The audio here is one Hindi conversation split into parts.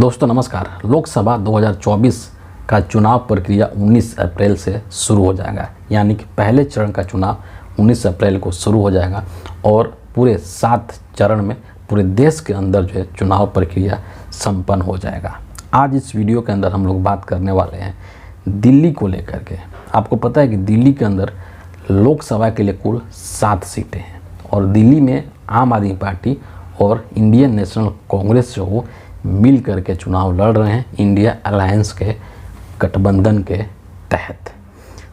दोस्तों नमस्कार। लोकसभा 2024 का चुनाव प्रक्रिया 19 अप्रैल से शुरू हो जाएगा, यानी कि पहले चरण का चुनाव 19 अप्रैल को शुरू हो जाएगा और पूरे 7 चरण में पूरे देश के अंदर जो है चुनाव प्रक्रिया संपन्न हो जाएगा। आज इस वीडियो के अंदर हम लोग बात करने वाले हैं दिल्ली को लेकर के। आपको पता है कि दिल्ली के अंदर लोकसभा के लिए कुल 7 सीटें हैं और दिल्ली में आम आदमी पार्टी और इंडियन नेशनल कांग्रेस जो हो मिल करके चुनाव लड़ रहे हैं इंडिया अलायंस के गठबंधन के तहत।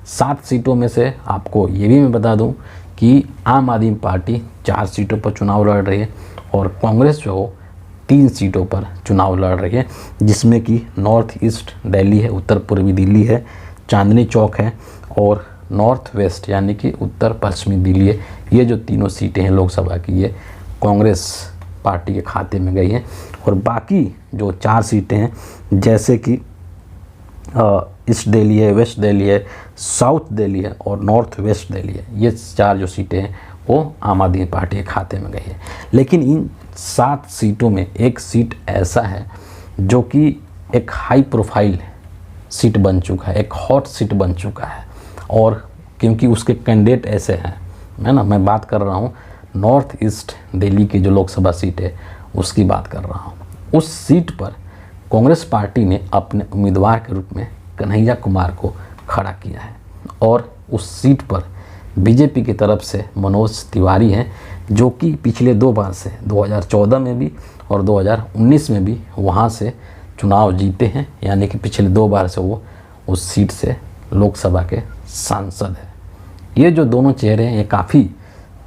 7 सीटों में से आपको ये भी मैं बता दूं कि आम आदमी पार्टी 4 सीटों पर चुनाव लड़ रही है और कांग्रेस जो हो 3 सीटों पर चुनाव लड़ रही है, जिसमें कि नॉर्थ ईस्ट दिल्ली है, उत्तर पूर्वी दिल्ली है, चांदनी चौक है और नॉर्थ वेस्ट यानी कि उत्तर पश्चिमी दिल्ली है। ये जो तीनों सीटें हैं लोकसभा की, ये कांग्रेस पार्टी के खाते में गई हैं और बाकी जो 4 सीटें हैं जैसे कि ईस्ट दिल्ली है, वेस्ट दिल्ली है, साउथ दिल्ली है और नॉर्थ वेस्ट दिल्ली है, ये 4 जो सीटें हैं वो आम आदमी पार्टी के खाते में गई है। लेकिन इन 7 सीटों में एक सीट ऐसा है जो कि एक हाई प्रोफाइल सीट बन चुका है, एक हॉट सीट बन चुका है और क्योंकि उसके कैंडिडेट ऐसे हैं, है ना, मैं बात कर रहा हूँ नॉर्थ ईस्ट दिल्ली की जो लोकसभा सीट है उसकी बात कर रहा हूँ। उस सीट पर कांग्रेस पार्टी ने अपने उम्मीदवार के रूप में कन्हैया कुमार को खड़ा किया है और उस सीट पर बीजेपी की तरफ से मनोज तिवारी हैं, जो कि पिछले 2 बार से 2014 में भी और 2019 में भी वहाँ से चुनाव जीते हैं, यानी कि पिछले 2 बार से वो उस सीट से लोकसभा के सांसद हैं। ये जो दोनों चेहरे हैं ये काफ़ी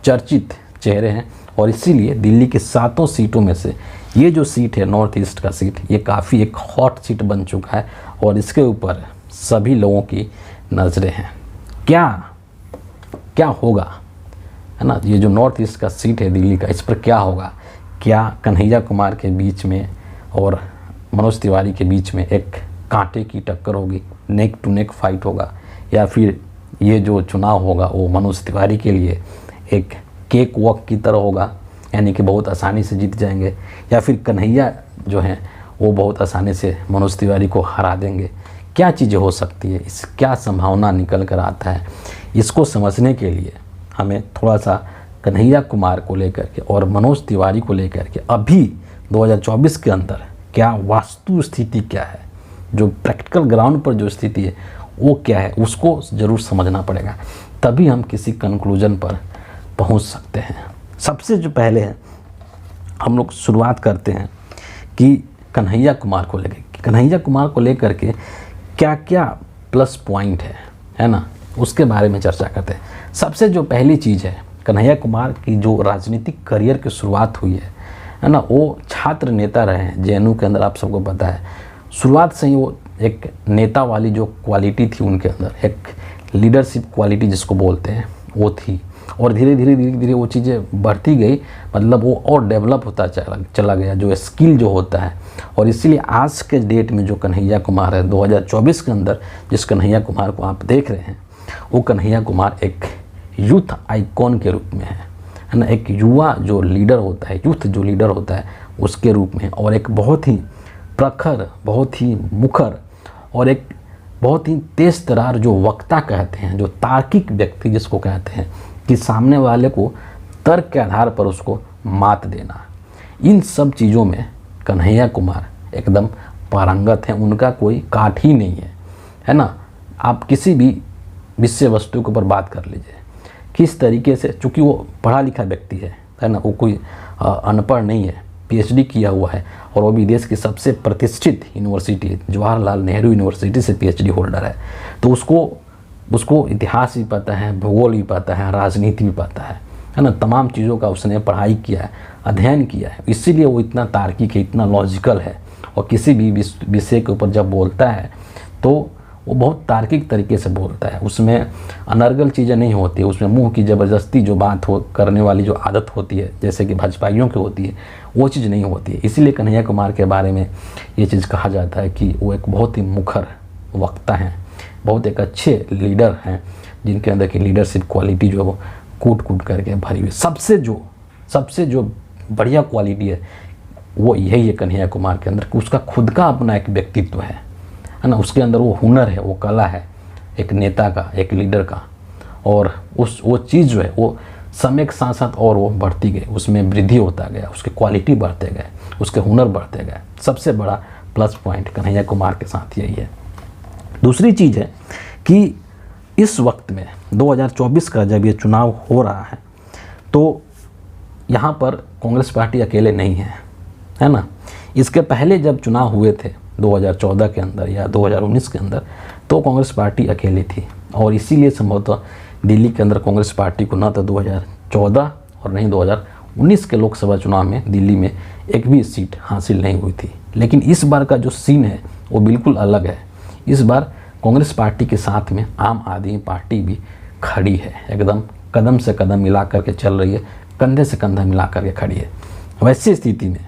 चर्चित चेहरे हैं और इसीलिए दिल्ली के 7 सीटों में से ये जो सीट है नॉर्थ ईस्ट का सीट, ये काफ़ी एक हॉट सीट बन चुका है और इसके ऊपर सभी लोगों की नज़रें हैं। क्या होगा, है ना, ये जो नॉर्थ ईस्ट का सीट है दिल्ली का, इस पर क्या होगा? क्या कन्हैया कुमार के बीच में और मनोज तिवारी के बीच में एक कांटे की टक्कर होगी, नेक टू नेक फाइट होगा, या फिर ये जो चुनाव होगा वो मनोज तिवारी के लिए एक केक वॉक की तरह होगा, यानी कि बहुत आसानी से जीत जाएंगे, या फिर कन्हैया जो हैं वो बहुत आसानी से मनोज तिवारी को हरा देंगे? क्या चीज़ें हो सकती है, इस क्या संभावना निकल कर आता है, इसको समझने के लिए हमें थोड़ा सा कन्हैया कुमार को लेकर के और मनोज तिवारी को लेकर के अभी 2024 के अंदर क्या वास्तु स्थिति क्या है, जो प्रैक्टिकल ग्राउंड पर जो स्थिति है वो क्या है, उसको ज़रूर समझना पड़ेगा, तभी हम किसी कंक्लूजन पर पहुंच सकते हैं। सबसे जो पहले है हम लोग शुरुआत करते हैं कि कन्हैया कुमार को लेकर के क्या क्या प्लस पॉइंट है ना, उसके बारे में चर्चा करते हैं। सबसे जो पहली चीज़ है, कन्हैया कुमार की जो राजनीतिक करियर की शुरुआत हुई है ना, वो छात्र नेता रहे हैं जेएनयू के अंदर। आप सबको पता है शुरुआत से ही वो एक नेता वाली जो क्वालिटी थी उनके अंदर, एक लीडरशिप क्वालिटी जिसको बोलते हैं वो थी और धीरे धीरे वो चीज़ें बढ़ती गई, मतलब वो और डेवलप होता चला गया जो स्किल जो होता है। और इसीलिए आज के डेट में जो कन्हैया कुमार है 2024 के अंदर, जिस कन्हैया कुमार को आप देख रहे हैं, वो कन्हैया कुमार एक यूथ आइकॉन के रूप में है ना, एक युवा जो लीडर होता है, यूथ जो लीडर होता है उसके रूप में, और एक बहुत ही प्रखर, बहुत ही मुखर और एक बहुत ही तेज तरार जो वक्ता कहते हैं, जो तार्किक व्यक्ति जिसको कहते हैं, कि सामने वाले को तर्क के आधार पर उसको मात देना, इन सब चीज़ों में कन्हैया कुमार एकदम पारंगत हैं। उनका कोई काट ही नहीं है ना। आप किसी भी विषय वस्तु के ऊपर बात कर लीजिए, किस तरीके से, चूँकि वो पढ़ा लिखा व्यक्ति है ना, वो कोई अनपढ़ नहीं है, पीएचडी किया हुआ है और वो भी देश की सबसे प्रतिष्ठित यूनिवर्सिटी जवाहरलाल नेहरू यूनिवर्सिटी से पीएचडी होल्डर है। तो उसको इतिहास भी पता है, भूगोल भी पता है, राजनीति भी पता है ना, तमाम चीज़ों का उसने पढ़ाई किया है, अध्ययन किया है, इसीलिए वो इतना तार्किक है, इतना लॉजिकल है और किसी भी विषय के ऊपर जब बोलता है तो वो बहुत तार्किक तरीके से बोलता है। उसमें अनर्गल चीज़ें नहीं होती, उसमें मुंह की ज़बरदस्ती जो बात करने वाली जो आदत होती है, जैसे कि भाजपाइयों की होती है, वो चीज़ नहीं होती है। इसीलिए कन्हैया कुमार के बारे में ये चीज़ कहा जाता है कि वो एक बहुत ही मुखर वक्ता हैं, बहुत एक अच्छे लीडर हैं, जिनके अंदर की लीडरशिप क्वालिटी जो है वो कूट करके भरी हुई। सबसे जो बढ़िया क्वालिटी है वो यही है कन्हैया कुमार के अंदर कि उसका खुद का अपना एक व्यक्तित्व है ना, उसके अंदर वो हुनर है, वो कला है एक नेता का, एक लीडर का। और वो चीज़ जो है वो समय के साथ साथ और वो बढ़ती गई, उसमें वृद्धि होता गया, उसके क्वालिटी बढ़ते गए, उसके हुनर बढ़ते गए। सबसे बड़ा प्लस पॉइंट कन्हैया कुमार के साथ यही है। दूसरी चीज़ है कि इस वक्त में 2024 का जब ये चुनाव हो रहा है तो यहाँ पर कांग्रेस पार्टी अकेले नहीं है ना। इसके पहले जब चुनाव हुए थे 2014 के अंदर या 2019 के अंदर तो कांग्रेस पार्टी अकेली थी, और इसीलिए संभवतः दिल्ली के अंदर कांग्रेस पार्टी को ना तो 2014 और नहीं 2019 के लोकसभा चुनाव में दिल्ली में एक भी सीट हासिल नहीं हुई थी। लेकिन इस बार का जो सीन है वो बिल्कुल अलग है। इस बार कांग्रेस पार्टी के साथ में आम आदमी पार्टी भी खड़ी है, एकदम कदम से कदम मिला करके चल रही है, कंधे से कंधा मिला करके खड़ी है। वैसी स्थिति में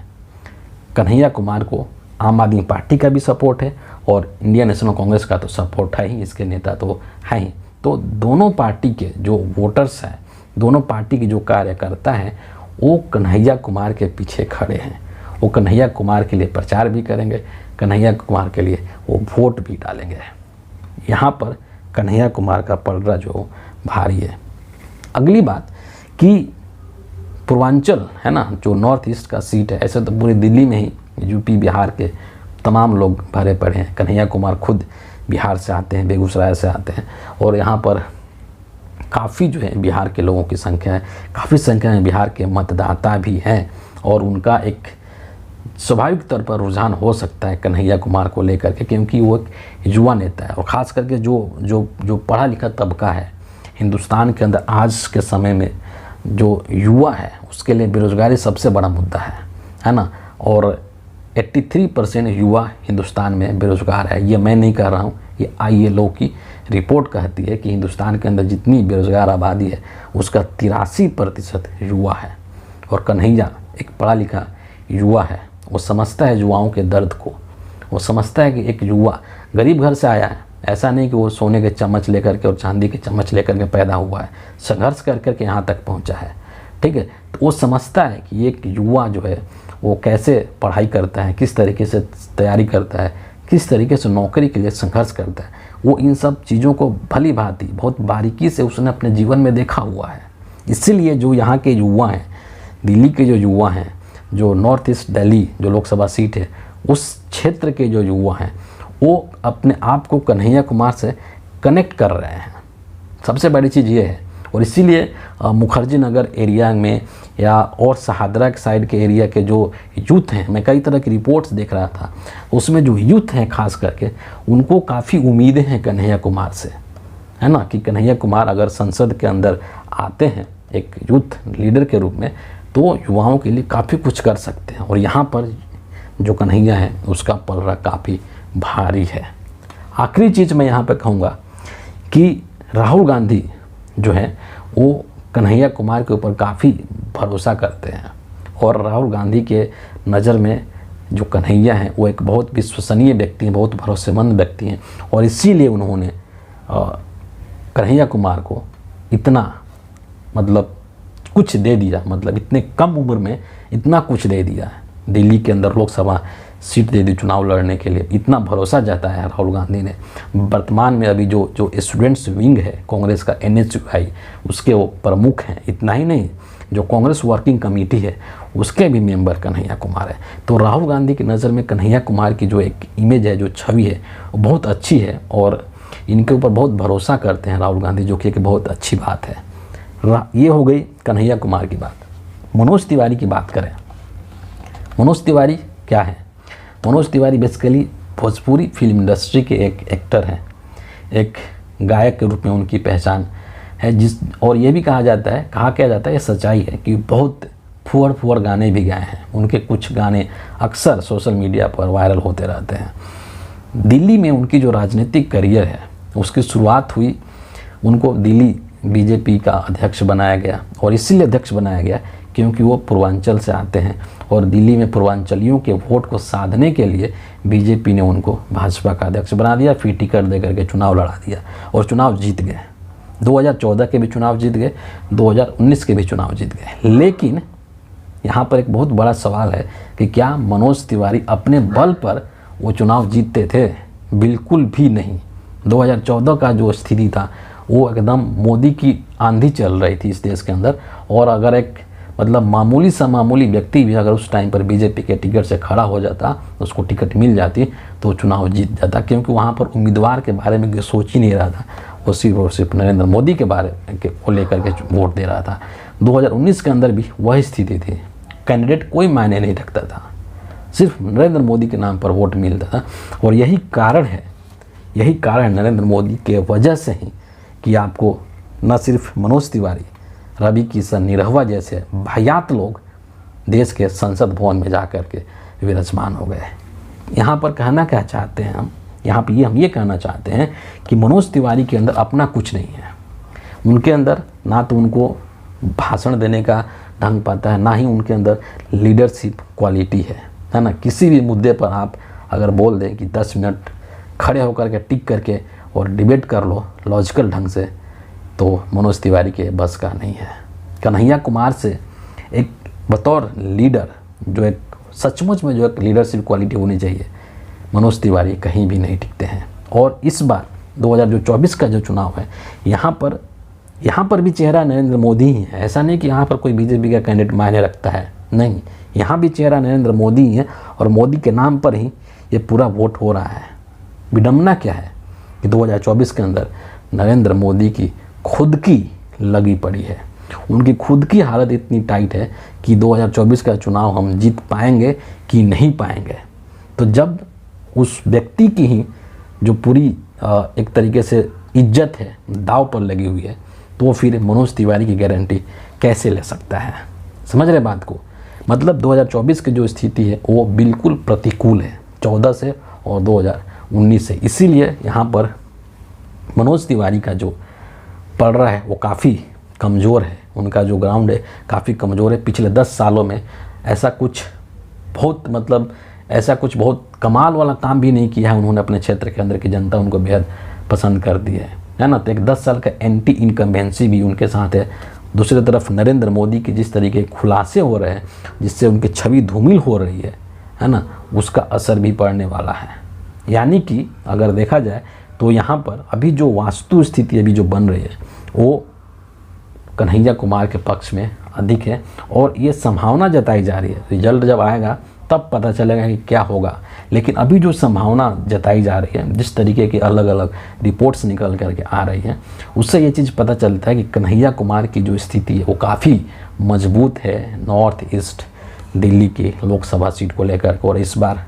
कन्हैया कुमार को आम आदमी पार्टी का भी सपोर्ट है और इंडियन नेशनल कांग्रेस का तो सपोर्ट है ही, इसके नेता तो है ही। तो दोनों पार्टी के जो वोटर्स हैं, दोनों पार्टी के जो कार्यकर्ता हैं, वो कन्हैया कुमार के पीछे खड़े हैं। वो कन्हैया कुमार के लिए प्रचार भी करेंगे, कन्हैया कुमार के लिए वो वोट भी डालेंगे। यहाँ पर कन्हैया कुमार का पलड़ा जो भारी है। अगली बात कि पूर्वांचल है ना, जो नॉर्थ ईस्ट का सीट है, ऐसे तो पूरी दिल्ली में ही यूपी बिहार के तमाम लोग भरे पड़े हैं। कन्हैया कुमार खुद बिहार से आते हैं, बेगूसराय से आते हैं, और यहाँ पर काफ़ी जो है बिहार के लोगों की संख्या है, काफ़ी संख्या में बिहार के मतदाता भी हैं, और उनका एक स्वाभाविक तौर पर रुझान हो सकता है कन्हैया कुमार को लेकर के, क्योंकि वो एक युवा नेता है। और ख़ास करके जो पढ़ा लिखा तबका है हिंदुस्तान के अंदर आज के समय में, जो युवा है उसके लिए बेरोज़गारी सबसे बड़ा मुद्दा है ना। और 83% युवा हिंदुस्तान में बेरोज़गार है। ये मैं नहीं कह रहा हूँ, ये ILO की रिपोर्ट कहती है कि हिंदुस्तान के अंदर जितनी बेरोज़गार आबादी है उसका 83% युवा है। और कन्हैया एक पढ़ा लिखा युवा है, वो समझता है युवाओं के दर्द को। वो समझता है कि एक युवा गरीब घर से आया है, ऐसा नहीं कि वो सोने के चम्मच लेकर के और चांदी के चम्मच लेकर के पैदा हुआ है, संघर्ष कर कर के यहाँ तक पहुँचा है, ठीक है। तो वो समझता है कि एक युवा जो है वो कैसे पढ़ाई करता है, किस तरीके से तैयारी करता है, किस तरीके से नौकरी के लिए संघर्ष करता है। वो इन सब चीज़ों को भली भांति बहुत बारीकी से उसने अपने जीवन में देखा हुआ है। इसीलिए जो यहाँ के युवा हैं, दिल्ली के जो युवा हैं, जो नॉर्थ ईस्ट दिल्ली जो लोकसभा सीट है उस क्षेत्र के जो युवा हैं, वो अपने आप को कन्हैया कुमार से कनेक्ट कर रहे हैं। सबसे बड़ी चीज़ ये है। और इसीलिए मुखर्जी नगर एरिया में या और शहादरा के साइड के एरिया के जो यूथ हैं, मैं कई तरह की रिपोर्ट्स देख रहा था, उसमें जो यूथ हैं खास करके उनको काफ़ी उम्मीदें हैं कन्हैया कुमार से, है ना, कि कन्हैया कुमार अगर संसद के अंदर आते हैं एक यूथ लीडर के रूप में तो युवाओं के लिए काफ़ी कुछ कर सकते हैं। और यहाँ पर जो कन्हैया है उसका पलड़ा काफ़ी भारी है। आखिरी चीज़ मैं यहाँ पर कहूँगा कि राहुल गांधी जो है वो कन्हैया कुमार के ऊपर काफ़ी भरोसा करते हैं, और राहुल गांधी के नज़र में जो कन्हैया हैं वो एक बहुत विश्वसनीय व्यक्ति हैं, बहुत भरोसेमंद व्यक्ति हैं। और इसीलिए उन्होंने कन्हैया कुमार को इतना मतलब कुछ दे दिया, मतलब इतने कम उम्र में इतना कुछ दे दिया है। दिल्ली के अंदर लोकसभा सीट दे दी चुनाव लड़ने के लिए, इतना भरोसा जताया है राहुल गांधी ने। वर्तमान में अभी जो स्टूडेंट्स विंग है कांग्रेस का NSUI, उसके वो प्रमुख हैं। इतना ही नहीं, जो कांग्रेस वर्किंग कमेटी है उसके भी मेंबर कन्हैया कुमार है। तो राहुल गांधी की नज़र में कन्हैया कुमार की जो एक इमेज है, जो छवि है, वो बहुत अच्छी है, और इनके ऊपर बहुत भरोसा करते हैं राहुल गांधी, जो कि एक बहुत अच्छी बात है। ये हो गई कन्हैया कुमार की बात। मनोज तिवारी की बात करें, मनोज तिवारी क्या है? Manoj Tiwari basically Bhojpuri film industry के एक एक्टर हैं, एक गायक के रूप में उनकी पहचान है। और ये भी कहा जाता है, ये सच्चाई है कि बहुत फुअर गाने भी गाए हैं। उनके कुछ गाने अक्सर सोशल मीडिया पर वायरल होते रहते हैं। दिल्ली में उनकी जो राजनीतिक करियर है उसकी शुरुआत हुई, उनको दिल्ली BJP का अध्यक्ष बनाया गया, और इसीलिए अध्यक्ष बनाया गया क्योंकि वो पूर्वांचल से आते हैं, और दिल्ली में पूर्वांचलियों के वोट को साधने के लिए BJP ने उनको भाजपा का अध्यक्ष बना दिया, फिर टिकट दे करके चुनाव लड़ा दिया, और चुनाव जीत गए। 2014 के भी चुनाव जीत गए, 2019 के भी चुनाव जीत गए। लेकिन यहाँ पर एक बहुत बड़ा सवाल है कि क्या मनोज तिवारी अपने बल पर वो चुनाव जीतते थे? बिल्कुल भी नहीं। 2014 का जो स्थिति था वो एकदम मोदी की आंधी चल रही थी इस देश के अंदर, और अगर एक मतलब मामूली सा मामूली व्यक्ति भी अगर उस टाइम पर बीजेपी के टिकट से खड़ा हो जाता, उसको टिकट मिल जाती तो चुनाव जीत जाता, क्योंकि वहाँ पर उम्मीदवार के बारे में सोच ही नहीं रहा था, वो सिर्फ और सिर्फ नरेंद्र मोदी के बारे को लेकर के वोट दे रहा था। 2019 के अंदर भी वही स्थिति थी, कैंडिडेट कोई मायने नहीं रखता था, सिर्फ नरेंद्र मोदी के नाम पर वोट मिलता था। और यही कारण नरेंद्र मोदी के वजह से ही कि आपको न सिर्फ मनोज तिवारी, रवि किशन, निरहुआ जैसे भयात लोग देश के संसद भवन में जा कर के विराजमान हो गए। यहाँ पर कहना क्या चाहते हैं हम? यहाँ पर हम ये कहना चाहते हैं कि मनोज तिवारी के अंदर अपना कुछ नहीं है। उनके अंदर ना तो उनको भाषण देने का ढंग पता है, ना ही उनके अंदर लीडरशिप क्वालिटी है ना। किसी भी मुद्दे पर आप अगर बोल दें कि 10 मिनट खड़े होकर के टिक करके और डिबेट कर लो लॉजिकल ढंग से, तो मनोज तिवारी के बस का नहीं है। कन्हैया कुमार से एक बतौर लीडर जो एक सचमुच में जो एक लीडरशिप क्वालिटी होनी चाहिए, मनोज तिवारी कहीं भी नहीं टिकते हैं। और इस बार 2024 का जो चुनाव है, यहाँ पर भी चेहरा नरेंद्र मोदी ही है। ऐसा नहीं कि यहाँ पर कोई बीजेपी का कैंडिडेट मायने रखता है, नहीं, यहाँ भी चेहरा नरेंद्र मोदी ही है और मोदी के नाम पर ही ये पूरा वोट हो रहा है। विडम्बना क्या है कि 2024 के अंदर नरेंद्र मोदी की खुद की लगी पड़ी है, उनकी खुद की हालत इतनी टाइट है कि 2024 का चुनाव हम जीत पाएंगे कि नहीं पाएंगे। तो जब उस व्यक्ति की ही जो पूरी एक तरीके से इज्जत है दाव पर लगी हुई है, तो फिर मनोज तिवारी की गारंटी कैसे ले सकता है? समझ रहे बात को? मतलब 2024 की जो स्थिति है वो बिल्कुल प्रतिकूल है 14 से और 2019 से। इसीलिए यहाँ पर मनोज तिवारी का जो पड़ रहा है वो काफ़ी कमज़ोर है, उनका जो ग्राउंड है काफ़ी कमज़ोर है। पिछले 10 सालों में ऐसा कुछ बहुत कमाल वाला काम भी नहीं किया है उन्होंने। अपने क्षेत्र के अंदर की जनता उनको बेहद पसंद कर दी है ना। तो एक 10 साल का एंटी इनकम्बेंसी भी उनके साथ है। दूसरी तरफ नरेंद्र मोदी के जिस तरीके के खुलासे हो रहे हैं, जिससे उनकी छवि धूमिल हो रही है ना, उसका असर भी पड़ने वाला है। यानी कि अगर देखा जाए तो यहाँ पर अभी जो वास्तु स्थिति अभी जो बन रही है वो कन्हैया कुमार के पक्ष में अधिक है, और ये संभावना जताई जा रही है। रिजल्ट जब आएगा तब पता चलेगा कि क्या होगा, लेकिन अभी जो संभावना जताई जा रही है, जिस तरीके की अलग अलग रिपोर्ट्स निकल करके आ रही हैं, उससे ये चीज़ पता चलता है कि कन्हैया कुमार की जो स्थिति है वो काफ़ी मजबूत है नॉर्थ ईस्ट दिल्ली की लोकसभा सीट को लेकर। और इस बार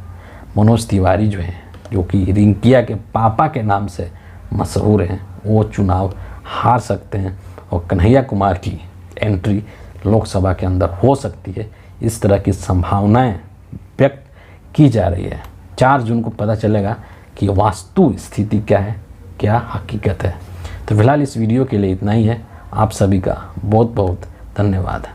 मनोज तिवारी जो है, जो कि रिंकिया के पापा के नाम से मशहूर हैं, वो चुनाव हार सकते हैं और कन्हैया कुमार की एंट्री लोकसभा के अंदर हो सकती है। इस तरह की संभावनाएं व्यक्त की जा रही है। 4 जून को पता चलेगा कि वास्तु स्थिति क्या है, क्या हकीकत है। तो फिलहाल इस वीडियो के लिए इतना ही है। आप सभी का बहुत बहुत धन्यवाद।